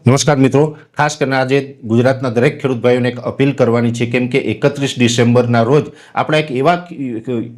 નમસ્કાર મિત્રો, ખાસ કરીને આજે ગુજરાતના દરેક ખેડૂત ભાઈઓને એક અપીલ કરવાની છે, કેમ કે 31 ડિસેમ્બરના રોજ આપણા એક એવા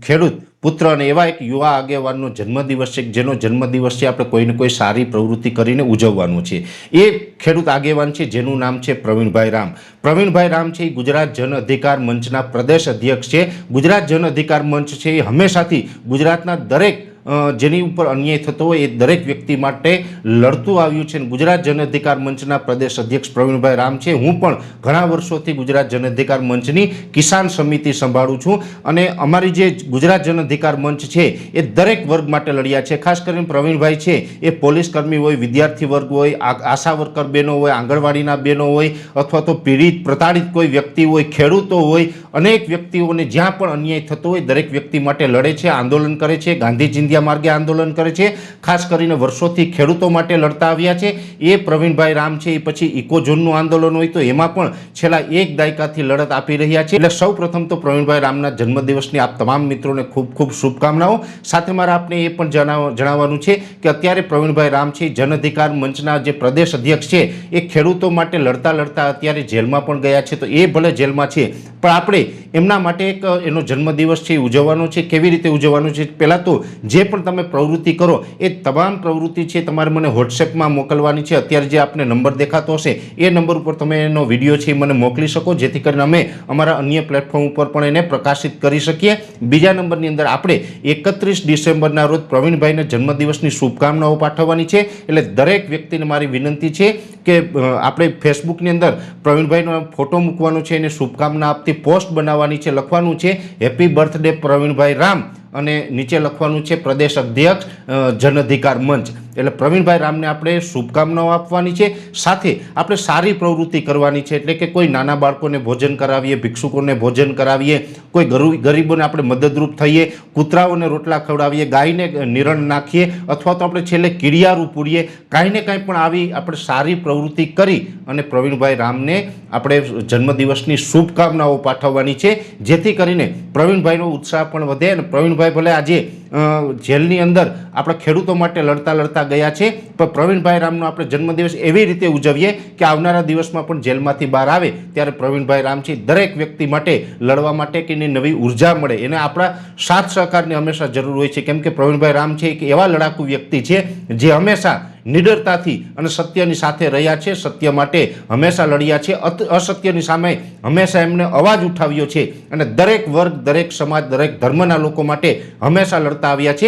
ખેડૂત પુત્ર અને એવા એક યુવા આગેવાનનો જન્મદિવસ છે, જેનો જન્મદિવસ છે આપણે કોઈને કોઈ સારી પ્રવૃત્તિ કરીને ઉજવવાનો છે. એ ખેડૂત આગેવાન છે જેનું નામ છે પ્રવીણભાઈ રામ. પ્રવીણભાઈ રામ છે એ ગુજરાત જન અધિકાર મંચના પ્રદેશ અધ્યક્ષ છે. ગુજરાત જન અધિકાર મંચ છે એ હંમેશાથી ગુજરાતના દરેક જેની ઉપર અન્યાય થતો હોય એ દરેક વ્યક્તિ માટે લડતું આવ્યું છે. ગુજરાત જન અધિકાર મંચના પ્રદેશ અધ્યક્ષ પ્રવીણભાઈ રામ છે. હું પણ ઘણા વર્ષોથી ગુજરાત જન અધિકાર મંચની કિસાન સમિતિ સંભાળું છું અને અમારી જે ગુજરાત જન અધિકાર મંચ છે એ દરેક વર્ગ માટે લડ્યા છે. ખાસ કરીને પ્રવીણભાઈ છે એ પોલીસ કર્મી હોય, વિદ્યાર્થી વર્ગ હોય, આશા વર્કર બહેનો હોય, આંગણવાડીના બહેનો હોય, અથવા તો પીડિત પ્રતાડિત કોઈ વ્યક્તિ હોય, ખેડૂતો હોય, અનેક વ્યક્તિઓને જ્યાં પણ અન્યાય થતો હોય દરેક વ્યક્તિ માટે લડે છે, આંદોલન કરે છે, ગાંધી ચિંધ્યા માર્ગે આંદોલન કરે છે. ખાસ કરીને વર્ષોથી ખેડૂતો માટે લડતા આવ્યા છે. એ પ્રવીણભાઈ રામ છે એ પછી ઇકોઝોનનું આંદોલન હોય તો એમાં પણ છેલ્લા એક દાયકાથી લડત આપી રહ્યા છે. એટલે સૌ પ્રથમ તો પ્રવીણભાઈ રામના જન્મદિવસની આપ તમામ મિત્રોને ખૂબ ખૂબ શુભકામનાઓ. સાથે મારે આપને એ પણ જણાવવાનું છે કે અત્યારે પ્રવીણભાઈ રામ છે જન અધિકાર મંચના જે પ્રદેશ અધ્યક્ષ છે એ ખેડૂતો માટે લડતા લડતા અત્યારે જેલમાં પણ ગયા છે. તો એ ભલે જેલમાં છે પણ આપણે એમના માટે એક એનો જન્મદિવસ છે એ ઉજવવાનો છે. કેવી રીતે ઉજવવાનો છે? પહેલાં તો જે પણ તમે પ્રવૃત્તિ કરો એ તમામ પ્રવૃત્તિ છે તમારે મને વોટ્સએપમાં મોકલવાની છે. અત્યારે જે આપને નંબર દેખાતો હશે એ નંબર ઉપર તમે એનો વિડીયો છે મને મોકલી શકો, જેથી કરીને અમે અમારા અન્ય પ્લેટફોર્મ ઉપર પણ એને પ્રકાશિત કરી શકીએ. બીજા નંબરની અંદર આપણે 31 ડિસેમ્બરના રોજ પ્રવીણભાઈને જન્મદિવસની શુભકામનાઓ પાઠવવાની છે. એટલે દરેક વ્યક્તિને મારી વિનંતી છે કે આપણે ફેસબુકની અંદર પ્રવીણભાઈનો ફોટો મૂકવાનો છે, એને શુભકામના આપતી પોસ્ટ બનાવવાની છે, લખવાનું છે હેપી બર્થડે પ્રવીણભાઈ રામ અને નીચે લખવાનું છે પ્રદેશ અધ્યક્ષ જન અધિકાર મંચ. એટલે પ્રવીણભાઈ રામને આપણે શુભકામનાઓ આપવાની છે. સાથે આપણે સારી પ્રવૃત્તિ કરવાની છે, એટલે કે કોઈ નાના બાળકોને ભોજન કરાવીએ, ભિક્ષુકોને ભોજન કરાવીએ, કોઈ ગરીબોને આપણે મદદરૂપ થઈએ, કૂતરાઓને રોટલા ખવડાવીએ, ગાયને નિરણ નાખીએ, અથવા તો આપણે છેલ્લે કીડિયારું પૂરીએ. કાંઈ ને કાંઈ પણ આવી આપણે સારી પ્રવૃત્તિ કરી અને પ્રવીણભાઈ રામને આપણે જન્મદિવસની શુભકામનાઓ પાઠવવાની છે, જેથી કરીને પ્રવીણભાઈનો ઉત્સાહ પણ વધે. અને પ્રવીણભાઈ ભલે આજે જેલની અંદર આપણા ખેડૂતો માટે લડતા લડતા ગયા છે, પણ પ્રવીણભાઈ રામનો આપણે જન્મદિવસ એવી રીતે ઉજવીએ કે આવનારા દિવસમાં પણ જેલમાંથી બહાર આવે ત્યારે પ્રવીણભાઈ રામ છે દરેક વ્યક્તિ માટે લડવા માટે કે એની નવી ઉર્જા મળે, એને આપણા સાથ સહકારની હંમેશા જરૂર હોય છે. કેમ કે પ્રવીણભાઈ રામ છે એક એવા લડાકુ વ્યક્તિ છે જે હંમેશા નિડરતાથી અને સત્યની સાથે રહ્યા છે, સત્ય માટે હંમેશા લડ્યા છે, અસત્યની સામે હંમેશા એમને અવાજ ઉઠાવ્યો છે અને દરેક વર્ગ, દરેક સમાજ, દરેક ધર્મના લોકો માટે હંમેશા લડતા આવ્યા છે.